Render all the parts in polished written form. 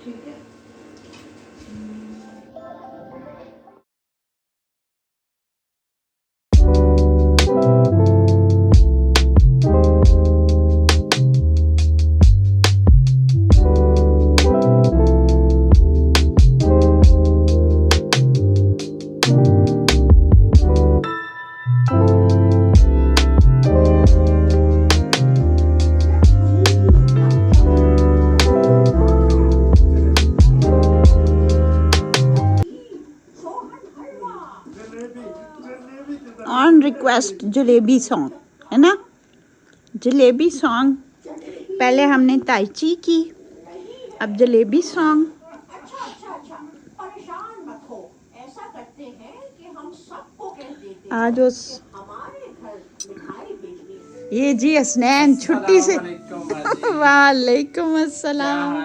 ठीक है। On request jalebi song है ना, जलेबी सॉन्ग। पहले हमने ताइची की, अब जलेबी सॉन्ग। आज उस ये जी हसनैन छुट्टी से वालेकुम अस्सलाम।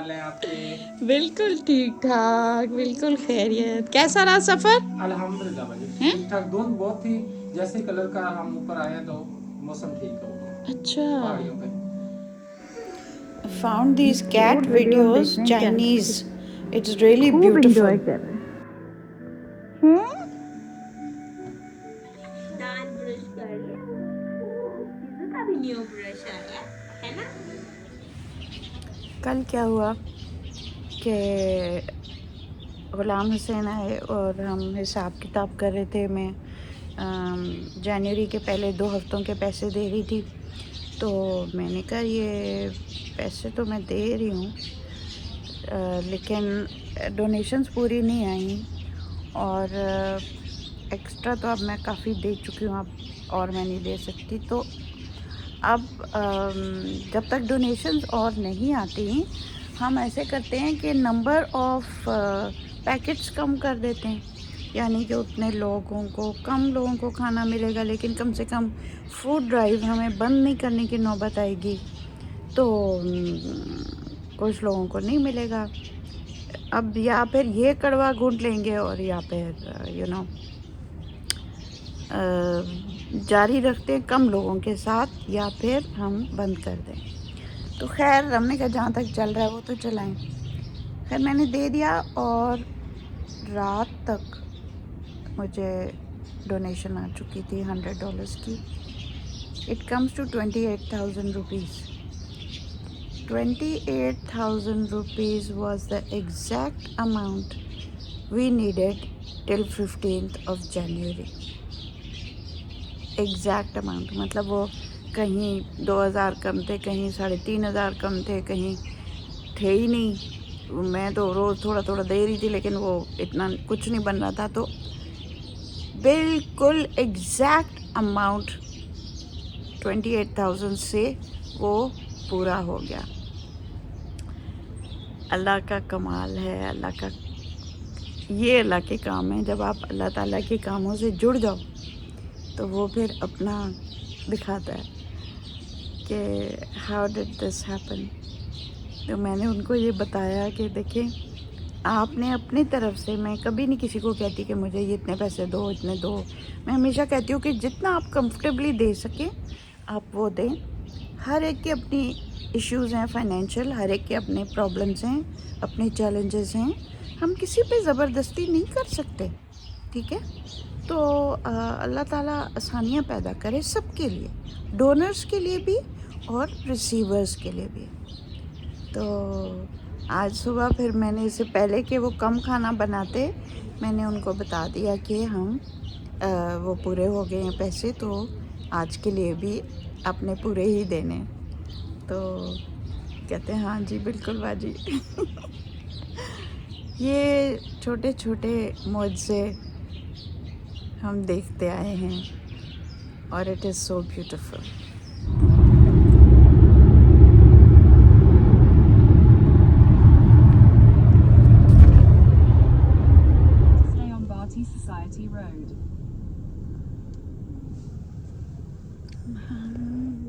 बिल्कुल ठीक ठाक, बिल्कुल खैरियत। कैसा रहा सफर? अल्हम्दुलिल्लाह भाई ठीक ठाक। धुंध बहुत थी, जैसे कलर का हम ऊपर आए तो मौसम ठीक हो अच्छा। पहाड़ियों पे। Found these cat videos Chinese. It's really beautiful. दांत ब्रश कर ले, चीज़ों का भी न्यू ब्रश आया है ना। कल क्या हुआ कि ग़ुलाम हुसैन आए और हम हिसाब किताब कर रहे थे। मैं जनवरी के पहले 2 हफ्तों के पैसे दे रही थी, तो मैंने कहा ये पैसे तो मैं दे रही हूँ, लेकिन डोनेशंस पूरी नहीं आई और एक्स्ट्रा तो अब मैं काफ़ी दे चुकी हूँ, अब और मैं नहीं दे सकती। तो अब जब तक डोनेशंस और नहीं आती, हम ऐसे करते हैं कि नंबर ऑफ़ पैकेट्स कम कर देते हैं, यानी कि उतने लोगों को, कम लोगों को खाना मिलेगा, लेकिन कम से कम फूड ड्राइव हमें बंद नहीं करने की नौबत आएगी, तो कुछ लोगों को नहीं मिलेगा। अब या फिर ये कड़वा घूंट लेंगे और या फिर जारी रखते हैं कम लोगों के साथ, या फिर हम बंद कर दें। तो खैर हमने कहा जहाँ तक चल रहा है वो तो चलाएं। खैर मैंने दे दिया और रात तक मुझे डोनेशन आ चुकी थी $100 की। It comes to 28,000 rupees. 28,000 rupees was the exact amount we needed till 15th of January. Exact amount, मतलब वो कहीं 2,000 कम थे, कहीं 3,500 कम थे, कहीं थे ही नहीं। मैं तो रोज़ थोड़ा थोड़ा दे रही थी, लेकिन वो इतना कुछ नहीं बन रहा था। तो बिल्कुल एग्जैक्ट अमाउंट 28,000 से वो पूरा हो गया। अल्लाह का कमाल है, ये अल्लाह के काम है। जब आप अल्लाह ताला के कामों से जुड़ जाओ तो वो फिर अपना दिखाता है कि हाउ डिड दिस हैपन। तो मैंने उनको ये बताया कि देखें, आपने अपनी तरफ से, मैं कभी नहीं किसी को कहती कि मुझे ये इतने पैसे दो, इतने दो। मैं हमेशा कहती हूँ कि जितना आप कंफर्टेबली दे सकें आप वो दें। हर एक के अपनी इश्यूज़ हैं फाइनेंशियल, हर एक के अपने प्रॉब्लम्स हैं, अपने चैलेंजेस हैं। हम किसी पे ज़बरदस्ती नहीं कर सकते, ठीक है। तो अल्लाह ताला आसानियाँ पैदा करे सबके लिए, डोनर्स के लिए भी और रिसीवर्स के लिए भी। तो आज सुबह फिर मैंने, इससे पहले कि वो कम खाना बनाते, मैंने उनको बता दिया कि हम वो पूरे हो गए हैं पैसे, तो आज के लिए भी अपने पूरे ही देने। तो कहते हैं हाँ जी बिल्कुल बाजी। ये छोटे छोटे मुझसे हम देखते आए हैं और it is so beautiful. Stay on Barty Society Road.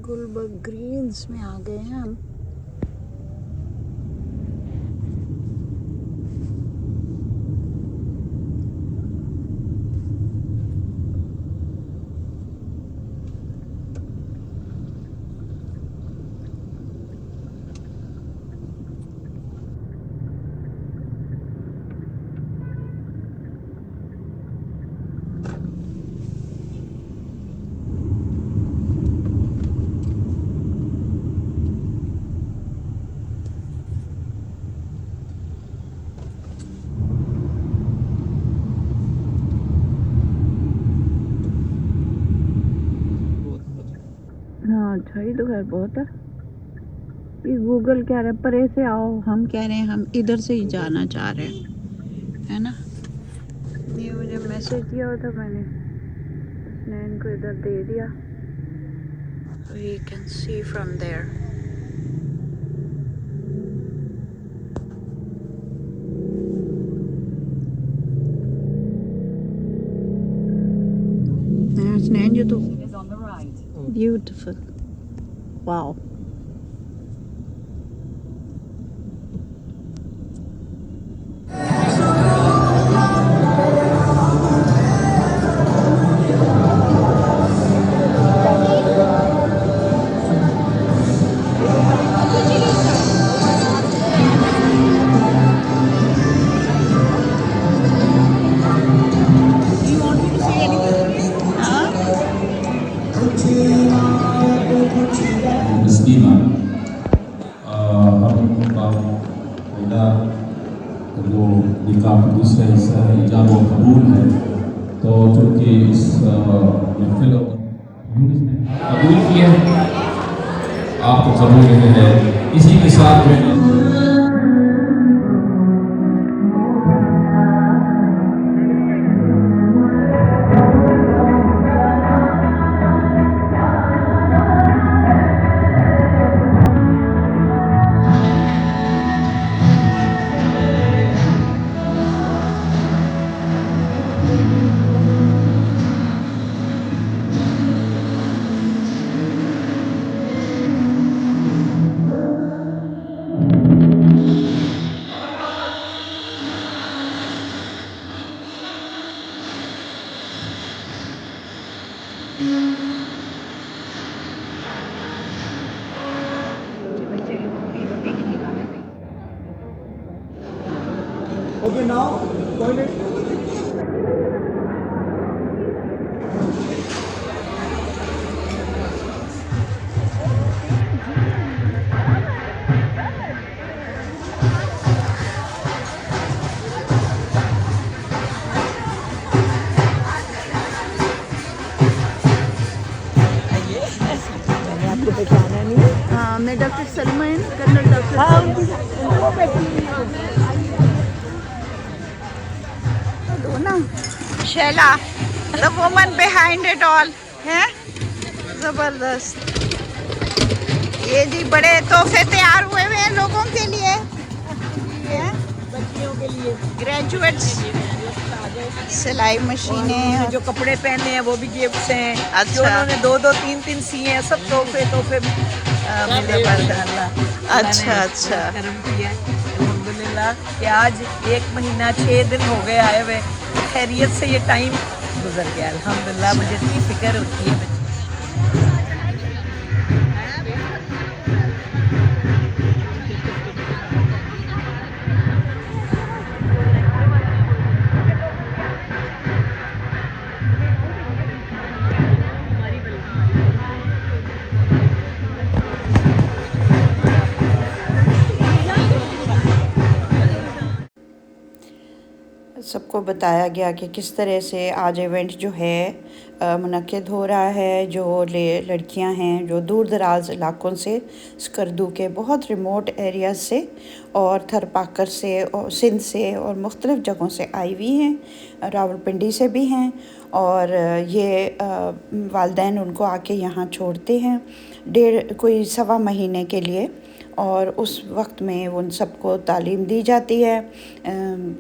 Gulberg Greens में आ गए हैं हम। دکھائی تو خیر بہت ہے. یہ گوگل کہہ رہے پرے سے آؤ، ہم کہہ رہے ہیں ہم ادھر سے ہی جانا چاہ رہے ہیں، ہے نا. یہ مجھے میسج کیا ہوا تھا میں نے، اس نے ان کو ادھر دے دیا. We can see from there. Hasnain, you too. Is on the right. Beautiful. Wow. Muslimah جو نکاح کا دوسرا حصہ ہے ایجاب و قبول ہے، تو چونکہ اس محفل قبول کیا آپ کو قبول ہے، اسی کے ساتھ میں ہاں میں ڈاکٹر سلمہ ہے نا، کرنل ڈاکٹر نا Sheila the woman behind it all ہے. زبردست. یہ جی بڑے تحفے تیار ہوئے ہوئے ہیں لوگوں کے لیے، بچیوں کے لیے گریجویٹس. سلائی مشینیں، جو کپڑے پہنے ہیں وہ بھی گفٹس ہیں. اچھا. جو انہوں نے 2 3 سیے ہیں سب تحفے ملے اللہ. اچھا اچھا. کرم کیا الحمدللہ کہ آج 1 مہینہ 6 دن ہو گئے آئے ہوئے، خیریت سے یہ ٹائم گزر گیا الحمدللہ. مجھے اتنی فکر ہوتی ہے. سب کو بتایا گیا کہ کس طرح سے آج ایونٹ جو ہے منعقد ہو رہا ہے. جو لڑکیاں ہیں جو دور دراز علاقوں سے، سکردو کے بہت ریموٹ ایریاز سے اور تھرپاکر سے اور سندھ سے اور مختلف جگہوں سے آئی ہوئی ہیں، راولپنڈی سے بھی ہیں. اور یہ والدین ان کو آ کے یہاں چھوڑتے ہیں کوئی 1.25 مہینے کے لیے، اور اس وقت میں ان سب کو تعلیم دی جاتی ہے،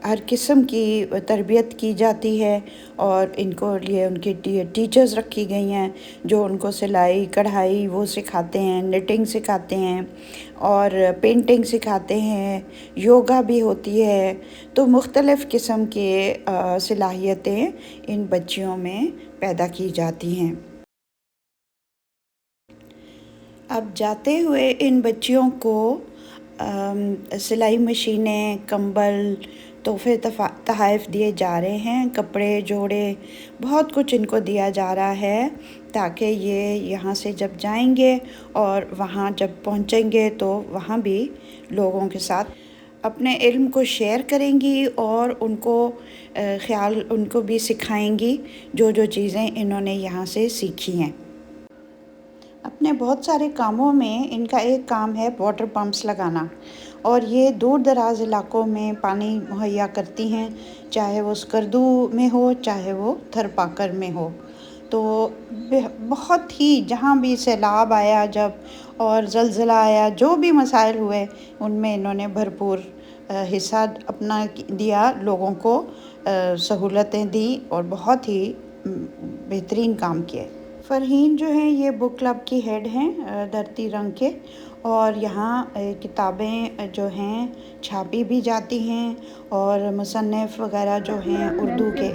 ہر قسم کی تربیت کی جاتی ہے. اور ان کو لیے ان کی ٹیچرز رکھی گئی ہیں جو ان کو سلائی کڑھائی وہ سکھاتے ہیں، نٹنگ سکھاتے ہیں اور پینٹنگ سکھاتے ہیں. یوگا بھی ہوتی ہے. تو مختلف قسم کے صلاحیتیں ان بچیوں میں پیدا کی جاتی ہیں. اب جاتے ہوئے ان بچیوں کو سلائی مشینیں، کمبل، تحفے تحائف دیے جا رہے ہیں، کپڑے جوڑے، بہت کچھ ان کو دیا جا رہا ہے تاکہ یہ یہاں سے جب جائیں گے اور وہاں جب پہنچیں گے تو وہاں بھی لوگوں کے ساتھ اپنے علم کو شیئر کریں گی اور ان کو بھی سکھائیں گی جو چیزیں انہوں نے یہاں سے سیکھی ہیں. اب अपने बहुत सारे कामों में इनका एक काम है वाटर पम्प्स लगाना, और ये दूर दराज इलाकों में पानी मुहैया करती हैं, चाहे वो स्कर्दू में हो चाहे वो थरपाकर में हो। तो बहुत ही जहाँ भी सैलाब आया जब और ज़लज़ला आया, जो भी मसाइल हुए उनमें इन्होंने भरपूर हिस्सा अपना दिया, लोगों को सहूलतें दी और बहुत ही बेहतरीन काम किए। फ़रहीन जो हैं ये बुक क्लब की हेड हैं धरती रंग के, और यहाँ किताबें जो हैं छापी भी जाती हैं, और मुसन्निफ़ वगैरह जो हैं उर्दू के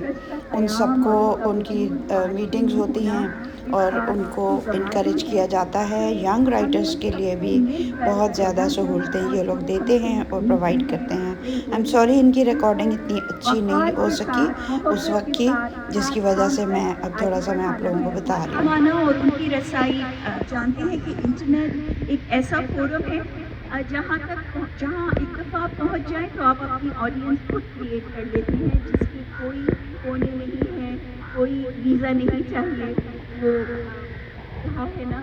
उन सबको उनकी मीटिंग्स होती हैं और उनको इनकरेज किया जाता है। यंग राइटर्स के लिए भी बहुत ज़्यादा सहूलतें ये लोग देते हैं और प्रोवाइड करते हैं। आई एम सॉरी इनकी रिकॉर्डिंग इतनी अच्छी नहीं हो सकी उस वक्त की, जिसकी वजह से मैं अब थोड़ा सा मैं आप लोगों को बता रही हूँ। और उनकी रसाई जानते हैं कि इंटरनेट एक ऐसा फोरम है जहाँ एक दफ़ा आप पहुँच जाएँ तो आप अपनी ऑडियंस खुद क्रिएट कर लेते हैं, जिसकी कोई कोने नहीं है, कोई वीज़ा नहीं चाहिए। वो कहा है ना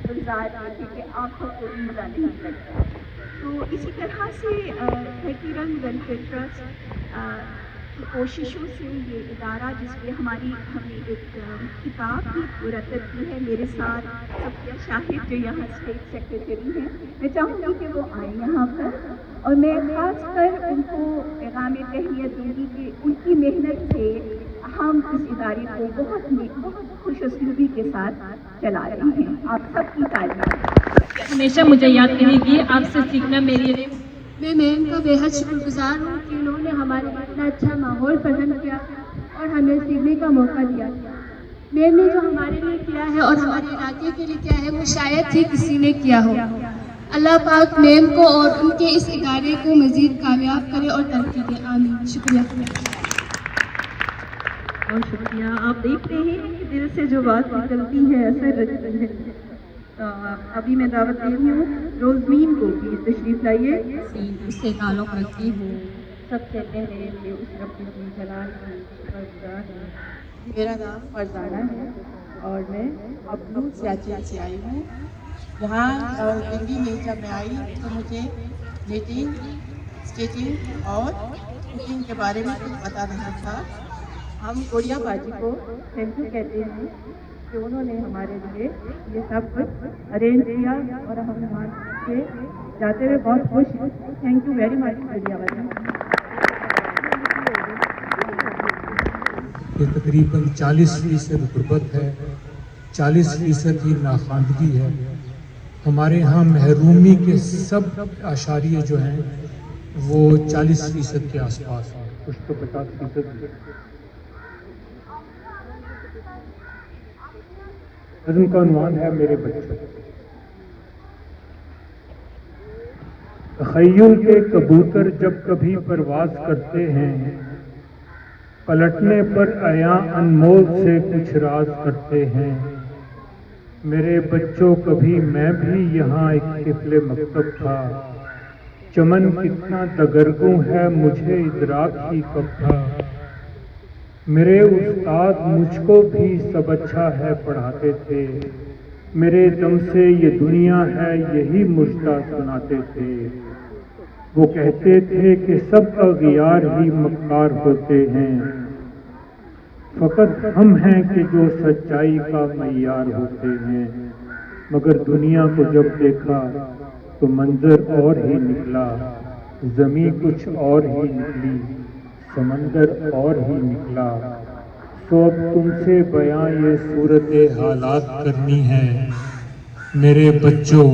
गुलजार के आँखों को वीज़ा नहीं लगता। तो इसी तरह से धरती रंग वेलफेयर ट्रस्ट की कोशिशों से ये इदारा, जिसमें हमने एक किताब भी मुरतब की है, मेरे साथ सफिया शाहिद जो यहाँ स्टेट सेक्रेटरी हैं, मैं चाहूँगी कि वो आए यहाँ पर, और मैं ख़ास कर उनको पैगाम तहनीत दूँगी कि उनकी मेहनत से हम इस इदारे को बहुत खुश उसलूबी के साथ चला रहे हैं। आप सबकी तारीफ हमेशा मुझे याद रहेगी, आपसे सीखना मेरे लिए। मैं मैम का बेहद शुक्रगुजार हूँ कि उन्होंने हमारे लिए इतना अच्छा माहौल फराहम किया और हमें सीखने का मौका दिया। मैम ने जो हमारे लिए किया है और हमारे इलाके के लिए किया है वो शायद ही किसी ने किया हो। अल्लाह पाक मैम को और उनके इस इदारे को मज़ीद कामयाब करे और तरक्की दे। आमीन। शुक्रिया। और शुक्रिया। आप देख रहे हैं कि दिल से जो बात निकलती है असर रखती है। अभी मैं दावत दे रही हूँ रोज़मीन को, प्लीज़ तशरीफ़ लाइए। इससे ताल्लुक़ रखती हूँ। सबसे पहले मैं उस रब की जलाल की शुक्रगुज़ार हूँ। मेरा नाम फरजाना है और मैं अबलू सियाचिन से आई हूँ। यहाँ दिल्ली में जब मैं आई तो मुझे नीटिंग, स्टिचिंग और कुकिंग के बारे में कुछ पता नहीं था। हम गुड़िया बाजी को थैंक यू कहते हैं कि उन्होंने हमारे लिए ये सब कुछ अरेंज किया और हम वहाँ से जाते हुए बहुत खुश हैं। थैंक यू वेरी मच गुड़िया बाजी। ये तकरीबन 40% गुर्बत है, 40% ही नाखानदगी है। हमारे यहाँ महरूमी के सब आशारिये जो हैं वो 40% के आसपास हैं, कुछ तो 50%। नज़्म का उन्वान है मेरे बच्चों। तख़य्युल के कबूतर जब कभी परवाज़ करते हैं, पलटने पर आया अनमोल से कुछ राज करते हैं। मेरे बच्चों कभी मैं भी यहाँ एक तिफ़्ल मकतब था, चमन कितना दगरगू है मुझे इदराक ही कब था। मेरे उस्ताद मुझको भी सब अच्छा है पढ़ाते थे, मेरे दम से ये दुनिया है यही मुझदा सुनाते थे। वो कहते थे कि सब अगियार ही मक्कार होते हैं, फ़कत हम हैं कि जो सच्चाई का मय्यार होते हैं। मगर दुनिया को जब देखा तो मंजर और ही निकला, ज़मीं कुछ और ही निकली, समंदर और ही निकला। तो अब तुमसे बयां ये सूरत हालात करनी है, मेरे बच्चों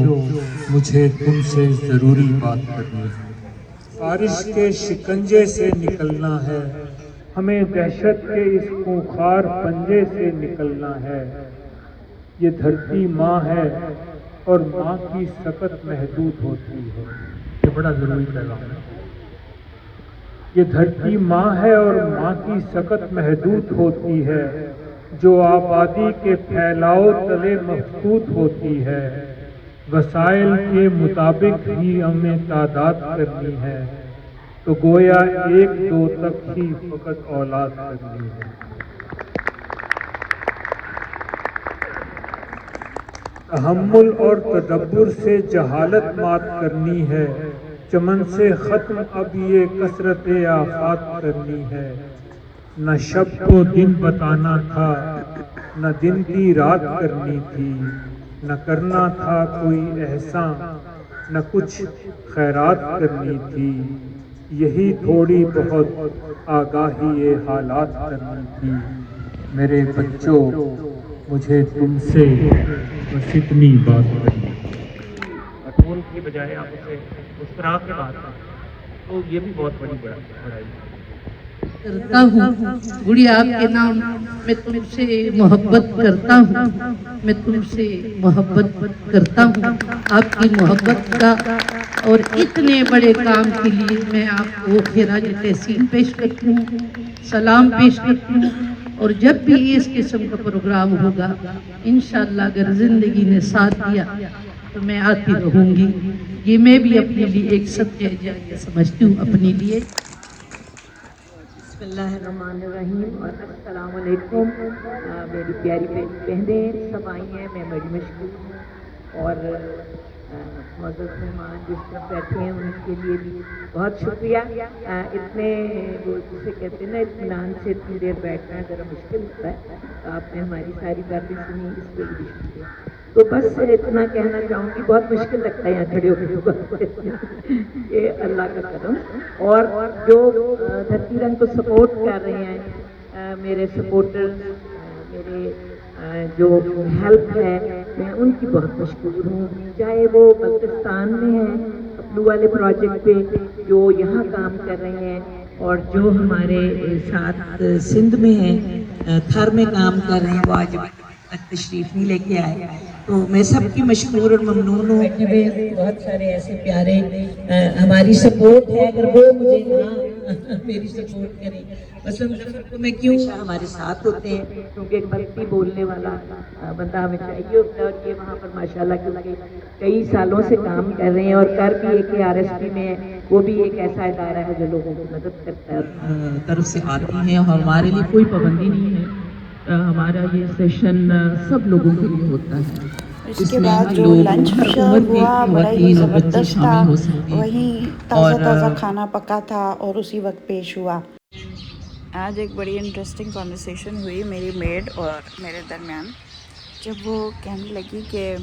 मुझे तुमसे ज़रूरी बात करनी है। बारिश के शिकंजे से निकलना है, हमें दहशत के इस खूंखार पंजे से निकलना है। ये धरती माँ है और माँ की सकत महदूद होती है। ये बड़ा ज़रूरी पैगाम है। ये धरती माँ है और माँ की सकत महदूद होती है, जो आबादी के फैलाव तले मफकूद होती है। वसाइल के मुताबिक ही हमें तादाद करनी है, तो गोया 1-2 तक ही फकत औलाद करनी है। تحمل اور تدبر سے جہالت مات کرنی ہے، چمن سے ختم اب یہ کثرت آفات کرنی ہے۔ نہ شب کو دن بتانا تھا، نہ دن کی رات کرنی تھی، نہ کرنا تھا کوئی احسان، نہ کچھ خیرات کرنی تھی، یہی تھوڑی بہت آگاہی حالات کرنی تھی۔ میرے بچوں، مجھے تم سے بس اتنی بات کرنی ڈھول کی بجائے آپ اسے مسکرا کے بات کریں تو یہ بھی بہت بڑی بڑائی کرتا ہوں۔ گڑیا آپ کے نام میں تم سے محبت کرتا ہوں، میں تم سے محبت کرتا ہوں۔ آپ کی محبت کا اور اتنے بڑے کام کے لیے میں آپ کو خراج تحسین پیش کرتی ہوں، سلام پیش کرتی ہوں۔ اور جب بھی اس قسم کا پروگرام ہوگا انشاءاللہ اگر زندگی نے ساتھ دیا تو میں آتی رہوں گی۔ یہ میں بھی اپنے لیے ایک صدقہ جاریہ سمجھتی ہوں اپنے لیے۔ بسم اللہ الرحمن الرحیم اور السلام علیکم۔ میری پیاری بہنیں سب آئی ہیں، میں بڑی مشکور ہوں، اور معزز مہمان جس طرف بیٹھے ہیں ان کے لیے بھی بہت شکریہ۔ اتنے وہ جسے کہتے ہیں نا اطمینان سے اتنی دیر بیٹھنا ذرا مشکل ہوتا ہے، تو آپ نے ہماری ساری باتیں سنی، اس کے لیے بھی شکریہ۔ تو بس اتنا کہنا چاہوں گی، بہت مشکل لگتا ہے یہاں کھڑے ہو کے یہ اللہ کا کرم، اور جو دھرتی رنگ کو سپورٹ کر رہے ہیں میرے سپورٹر، میرے جو ہیلپ ہے، میں ان کی بہت مشکور ہوں، چاہے وہ بلتستان میں ہیں اپلو والے پروجیکٹ پہ جو یہاں کام کر رہے ہیں، اور جو ہمارے ساتھ سندھ میں ہیں تھر میں کام کر رہے ہیں، وہ آج تک تشریف نہیں لے کے آئے، تو میں سب کی مشکور اور ممنون ہوں کہ بہت سارے ایسے پیارے ہماری سپورٹ ہے، اگر وہ مجھے نہ میری سپورٹ کریں، مثلا ظفر کو میں کیوں ہمارے ساتھ ہوتے ہیں کیونکہ ایک بلتی بولنے والا بندہ ہمیں چاہیے ہوتا ہے، اور یہ وہاں پر ماشاءاللہ کیونکہ کئی سالوں سے کام کر رہے ہیں اور کر بھی ایک RSP میں ہے، وہ بھی ایک ایسا ادارہ ہے جو لوگوں کی مدد کرتا ہے، طرف سے آتی ہیں، اور ہمارے لیے کوئی پابندی نہیں ہے، ہمارا یہ سیشن سب لوگوں کے لیے ہوتا ہے۔ اس کے بعد جو لنچ سرو ہوا بڑا ہی زبردست تھا، وہیں تازہ تازہ کھانا پکا تھا اور اسی وقت پیش ہوا۔ آج ایک بڑی انٹرسٹنگ کنورسیشن ہوئی میری میڈ اور میرے درمیان، جب وہ کہنے لگی کہ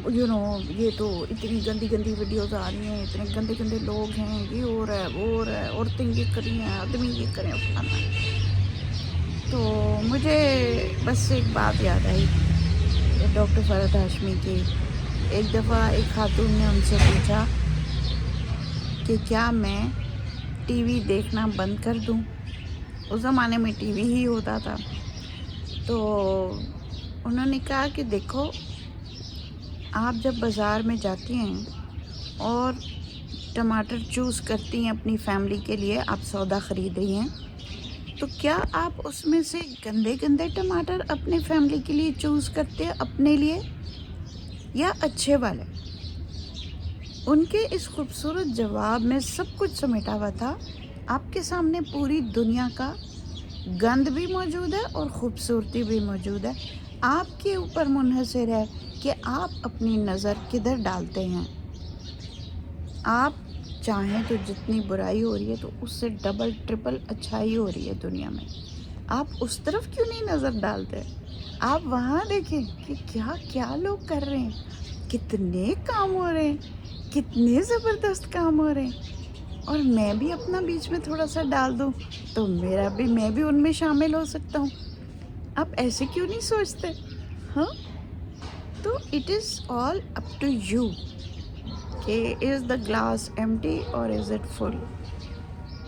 یہ تو اتنی گندی گندی ویڈیوز آ رہی ہیں، اتنے گندے گندے لوگ ہیں، یہ ہو رہا ہے وہ ہو رہا ہے، عورتیں یہ کر رہی ہیں، آدمی یہ کریں، فلانا۔ تو مجھے بس ایک بات یاد آئی ڈاکٹر فرحت ہاشمی کی۔ ایک دفعہ ایک خاتون نے ان سے پوچھا کہ کیا میں ٹی وی دیکھنا بند کر دوں؟ اس زمانے میں ٹی وی ہی ہوتا تھا، تو انہوں نے کہا کہ دیکھو، آپ جب بازار میں جاتی ہیں اور ٹماٹر چوز کرتی ہیں اپنی فیملی کے لیے، آپ سودا خرید رہی ہیں، تو کیا آپ اس میں سے گندے گندے ٹماٹر اپنے فیملی کے لیے چوز کرتے ہیں اپنے لیے، یا اچھے والے؟ ان کے اس خوبصورت جواب میں سب کچھ سمیٹا ہوا تھا۔ آپ کے سامنے پوری دنیا کا گند بھی موجود ہے اور خوبصورتی بھی موجود ہے، آپ کے اوپر منحصر ہے کہ آپ اپنی نظر کدھر ڈالتے ہیں۔ آپ چاہیں تو جتنی برائی ہو رہی ہے تو اس سے ڈبل ٹرپل اچھائی ہو رہی ہے دنیا میں، آپ اس طرف کیوں نہیں نظر ڈالتے؟ آپ وہاں دیکھیں کہ کیا کیا لوگ کر رہے ہیں، کتنے کام ہو رہے ہیں، کتنے زبردست کام ہو رہے ہیں، اور میں بھی اپنا بیچ میں تھوڑا سا ڈال دوں تو میں بھی ان میں شامل ہو سکتا ہوں۔ آپ ایسے کیوں نہیں سوچتے؟ ہاں، تو it is all up to you کہ از دا گلاس ایمٹی اور از اٹ فل۔